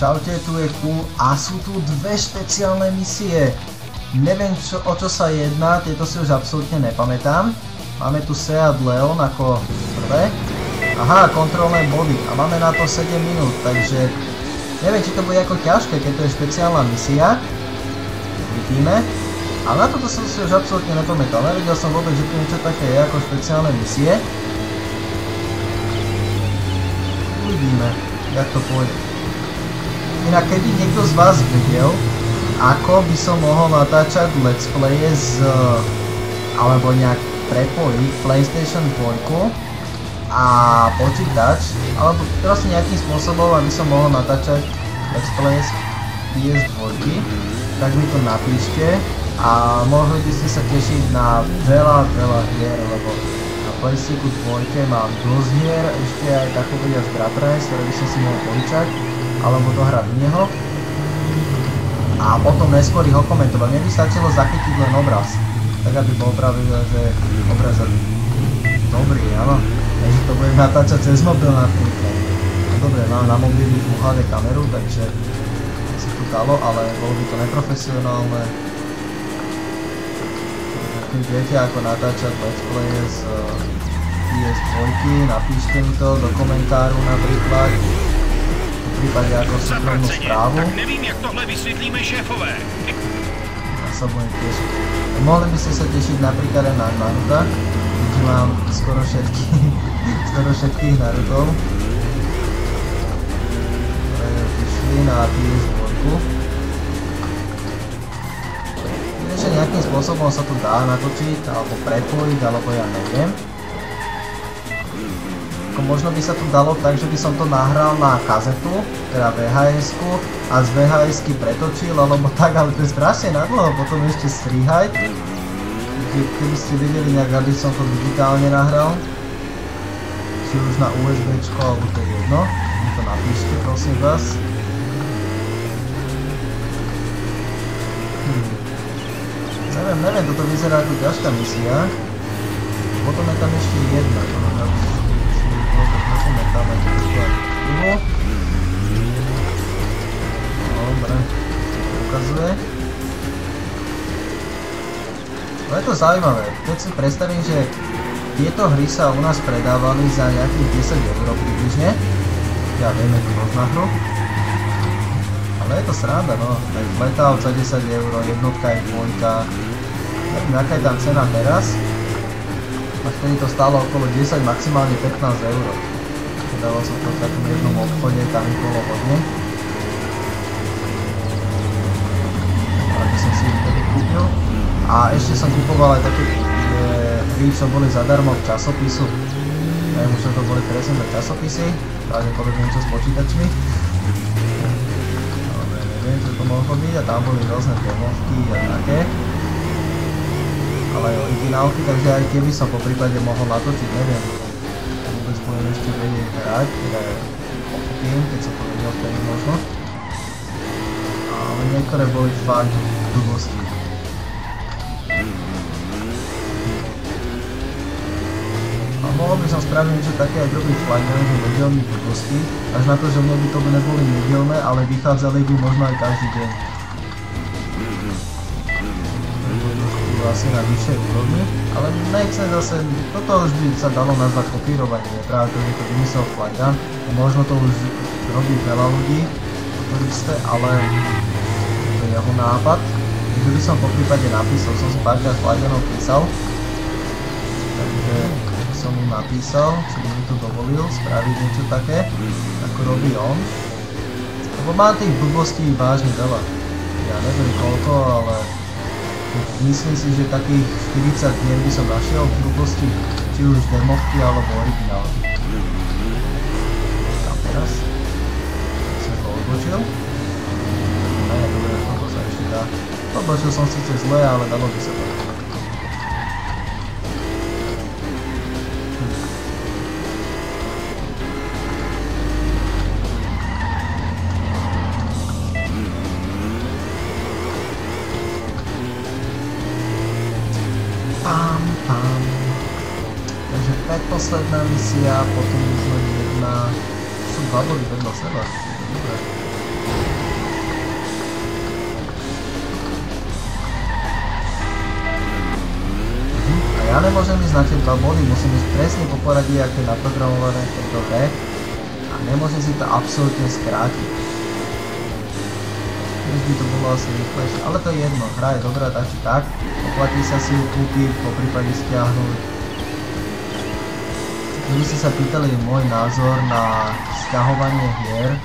Čaute, tu je Q a sú tu dve špeciálne misie. Neviem o čo sa jedná, tieto si už absolútne nepamätám. Máme tu Seat Leon ako prvé. Aha, kontrolné body a máme na to 7 minút, takže neviem, či to bude ako ťažké, keď to je špeciálna misia. Uvidíme. A na toto som si už absolútne nepamätal. Nevedel som vôbec, že tu niečo také je ako špeciálne misie. Uvidíme, jak to pôjde. Inak keby niekto z vás vedel, ako by som mohol natáčať let's playe alebo nejak prepojiť PlayStation 2 a počítač, alebo proste nejakým spôsobom, aby som mohol natáčať let's playe z PS2, tak mi to napíšte a mohli by ste sa tešiť na veľa hier, lebo na PlayStation 2 mám dosť hier, ešte aj takú vedia z Bratrace, ktoré by som si mohol požičať alebo dohrať v neho a potom neskôr ho komentovať. Mne by stačilo zachytiť len obraz, tak aby bol práve, že obraz je dobrý, áno. Takže to budem natáčať cez mobil napríklad. No dobre, mám na mobily HD kameru, takže sa to dalo, ale bolo by to neprofesionálne. Keď viete ako natáčať let's play z PS2, napíšte mi to do komentáru napríklad. V prípade ako súkromnú správu. Tak nevím, jak tohle vysvětlíme šéfové. Ja sa budem tešiť. Mohli by ste sa tešiť napríklad aj na Naruta, kde mám skoro všetkých Narutov, ktoré vyšli na PS2. Viem, že nejakým spôsobom sa to dá natočiť, alebo prepojiť, alebo ja neviem. Možno by sa to dalo tak, že by som to nahral na kazetu, teda VHS-ku a z VHS-ky pretočil, alebo tak, ale to je strašne nadlho, potom ešte strihať. Keby ste videli nejak, aby som to digitálne nahral, či už na USBčko, alebo to je jedno, mi to napíšte, prosím vás. Neviem, toto vyzerá ako ťažká misia. Potom je tam ešte jedna. Dáme druhú. Dobre, ukazuje. No je to zaujímavé, keď si predstavím, že tieto hry sa u nás predávali za nejakých 10 € približne. Ja viem, je to rôzna hru. Ale je to sranda, no. Tak Blackout za 10 €, jednotka je dvojka. Neviem, aká je tam cena teraz. A vtedy to stálo okolo 10, maximálne 15 €. Dával som to v takom jednom obchode, tam ich bolo hodne. Takže som si ich tedy kúpil. A ešte som kúpoval aj také hry, čo boli zadarmo v časopisu. Neviem, už to boli presne za časopisy, pravdepodobne niečo s počítačmi. Dobre, neviem, čo to mohlo byť a tam boli rôzne demovky a také. Ale aj originálky, takže aj tie by som po prípade mohol natočiť, neviem. Budem ešte vedieť hrať, teda pochopím, keď som to vedel vtedy možno. Ale niektoré boli fakt blbosti. A mohol by som spraviť niečo také aj dobrý flagger, že nedelných blbosti, až na to, že mne by to neboli nedelné, ale vychádzali by možno aj každý deň. Asi na vyššej úrovni, ale nechcem zase, toto už by sa dalo nazvať kopírovanie, práve to je to vymyslel Flygun, možno to už robí veľa ľudí, to isté, ale to je jeho nápad, takže by som po prípade napísal, som si párkrát Flygunov písal, takže som mu napísal, či by mi to dovolil spraviť niečo také, ako robí on, lebo mám tých blbostí vážne veľa, ja neviem koľko, ale myslím si, že takých 40 dní by som našiel v blbosti, či už demovky alebo originálky. Tam teraz som to odbočil. Ne, dobre, toto sa ešte dá. Odbočil som síce zle, ale dalo by sa to. Takže predposledná misia, potom už len jedna, sú dva body vedľa seba, dobre. nemôžem ísť na tie 2 body, musím ísť presne po poradí, aké je naprogramované v tejto hre a nemôžem si to absolútne skrátiť. Dnes by to bolo asi rýchlejšie, ale to je jedno, hra je dobrá tak či tak, oplatí sa si ju kúpiť, po prípade stiahnuť. Keby ste sa pýtali môj názor na stiahovanie hier,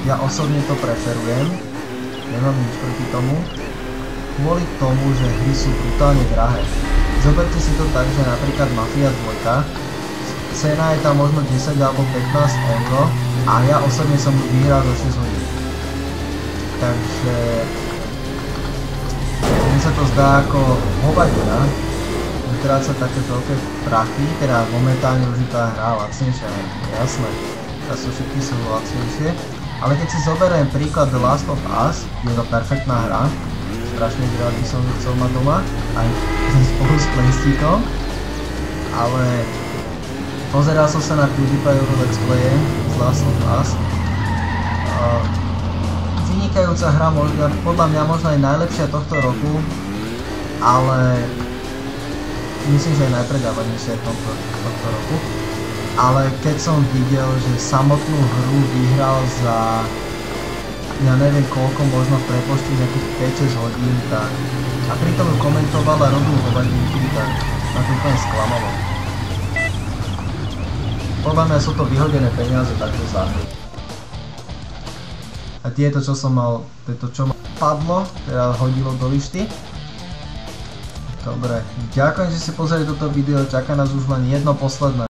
ja osobne to preferujem, nemám nič proti tomu, kvôli tomu, že hry sú brutálne drahé. Zoberte si to tak, že napríklad Mafia 2, cena je tam možno 10 alebo 15 eur a ja osobne som ju vyhral za 6 hodín. Takže mne sa to zdá ako hovadina, vytráca také veľké prachy, teda momentálne už je tá hra lacnejšia, jasné, teraz všetky sú lacnejšie, ale keď si zoberiem príklad The Last of Us, je to perfektná hra, strašne rád by som ju chcel mať doma, aj spolu s PlayStickom, ale pozeral som sa na PewDiePie Let's Playe z Last of Us. Vynikajúca hra, podľa mňa možno aj najlepšia tohto roku, ale myslím, že aj najpredávanejšia tohto roku. Ale keď som videl, že samotnú hru vyhral za ja neviem koľko, možno v prepočte nejakých 5-6 hodín, tak a pritom ju komentoval a robil hovadinky, tak ma to úplne sklamalo. Podľa mňa sú to vyhodené peniaze takto za hry. A tieto, čo som mal, tieto čo ma padlo, teda hodilo do lišty. Dobre, ďakujem, že ste pozreli toto video, čaká nás už len jedno posledné.